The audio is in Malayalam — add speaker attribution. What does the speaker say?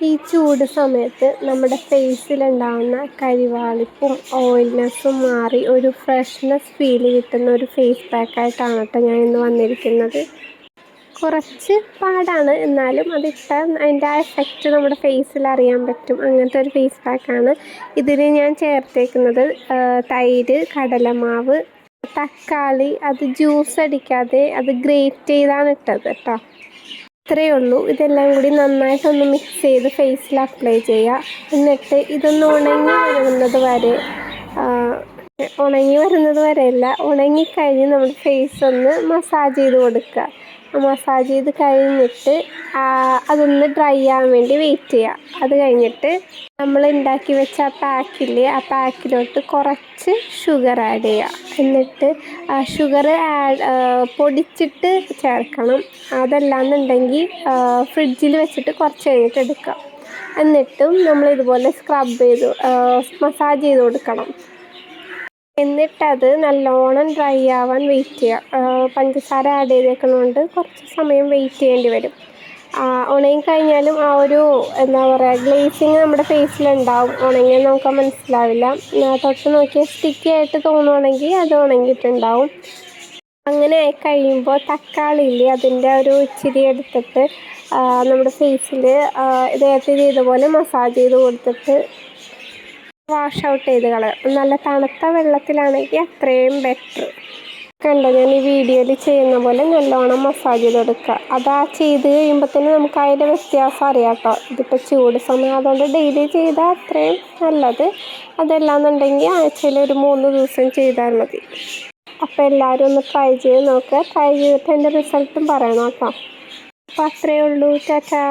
Speaker 1: ഈ ചൂട് സമയത്ത് നമ്മുടെ ഫേസിലുണ്ടാകുന്ന കരിവാളിപ്പും ഓയിൽനെസ്സും മാറി ഒരു ഫ്രഷ്നെസ് ഫീൽ കിട്ടുന്ന ഒരു ഫേസ് പാക്കായിട്ടാണ് കേട്ടോ ഞാൻ ഇന്ന് വന്നിരിക്കുന്നത്. കുറച്ച് പാടാണ്, എന്നാലും അതിട്ടാൽ അതിൻ്റെ ആ എഫക്റ്റ് നമ്മുടെ ഫേസിൽ അറിയാൻ പറ്റും. അങ്ങനത്തെ ഒരു ഫേസ് പാക്കാണ്. ഇതിൽ ഞാൻ ചേർത്തേക്കുന്നത് തൈര്, കടലമാവ്, തക്കാളി, അത് ജ്യൂസ് അടിക്കാതെ അത് ഗ്രേറ്റ് ചെയ്താണ് ഇട്ടത് കേട്ടോ. ഇത്രയേ ഉള്ളൂ. ഇതെല്ലാം കൂടി നന്നായിട്ടൊന്ന് മിക്സ് ചെയ്ത് ഫേസിൽ അപ്ലൈ ചെയ്യുക. എന്നിട്ട് ഇതൊന്ന് ഉണങ്ങിക്കഴിഞ്ഞ് നമ്മുടെ ഫേസ് ഒന്ന് മസാജ് ചെയ്ത് കൊടുക്കുക. മസാജ് ചെയ്ത് കഴിഞ്ഞിട്ട് അതൊന്ന് ഡ്രൈ ആവാൻ വേണ്ടി വെയിറ്റ് ചെയ്യുക. അത് കഴിഞ്ഞിട്ട് നമ്മൾ ഉണ്ടാക്കി വെച്ച ആ പാക്കിലോട്ട് കുറച്ച് ഷുഗർ ആഡ് ചെയ്യുക. എന്നിട്ട് ഷുഗർ പൊടിച്ചിട്ട് ചേർക്കണം. അതല്ലാന്നുണ്ടെങ്കിൽ ഫ്രിഡ്ജിൽ വെച്ചിട്ട് കുറച്ച് കഴിഞ്ഞിട്ട് എടുക്കുക. എന്നിട്ടും നമ്മൾ ഇതുപോലെ മസാജ് ചെയ്ത് കൊടുക്കണം. എന്നിട്ടത് നല്ലോണം ഡ്രൈ ആവാൻ വെയിറ്റ് ചെയ്യുക. പഞ്ചസാര ആഡ് ചെയ്തേക്കുന്നതുകൊണ്ട് കുറച്ച് സമയം വെയിറ്റ് ചെയ്യേണ്ടി വരും. ഉണങ്ങിക്കഴിഞ്ഞാലും ആ ഒരു ഗ്ലേസിങ് നമ്മുടെ ഫേസിലുണ്ടാവും. ഉണങ്ങിയാൽ നമുക്ക് മനസ്സിലാവില്ല. തൊട്ട് നോക്കിയാൽ സ്റ്റിക്കി ആയിട്ട് തോന്നുവാണെങ്കിൽ അത് ഉണങ്ങിയിട്ടുണ്ടാവും. അങ്ങനെ ആയിക്കഴിയുമ്പോൾ തക്കാളി ഇല്ലേ, അതിൻ്റെ ഒരു ഇച്ചിരി എടുത്തിട്ട് നമ്മുടെ ഫേസിൽ നേരത്തെ ചെയ്ത പോലെ മസാജ് ചെയ്ത് കൊടുത്തിട്ട് വാഷ് ഔട്ട് ചെയ്ത് കളയാം. നല്ല തണുത്ത വെള്ളത്തിലാണെങ്കിൽ അത്രയും ബെറ്റർ. കണ്ടോ, ഞാൻ ഈ വീഡിയോയിൽ ചെയ്യുന്ന പോലെ നല്ലോണം മസാജ് ചെയ്ത് കൊടുക്കുക. ചെയ്ത് കഴിയുമ്പോൾ തന്നെ നമുക്ക് അതിൻ്റെ വ്യത്യാസം അറിയാം കേട്ടോ. ഇതിപ്പോൾ ചൂട് സമയം അതുകൊണ്ട് ഡെയിലി ചെയ്താൽ അത്രയും നല്ലത്. അതല്ലാന്നുണ്ടെങ്കിൽ ആഴ്ചയിൽ ഒരു 3 ദിവസം ചെയ്താൽ മതി. അപ്പോൾ എല്ലാവരും ഒന്ന് ട്രൈ ചെയ്ത് നോക്കുക. ട്രൈ ചെയ്തിട്ട് എൻ്റെ റിസൾട്ടും പറയണം കേട്ടോ. അപ്പോൾ അത്രയേ ഉള്ളൂ. ടാറ്റാ.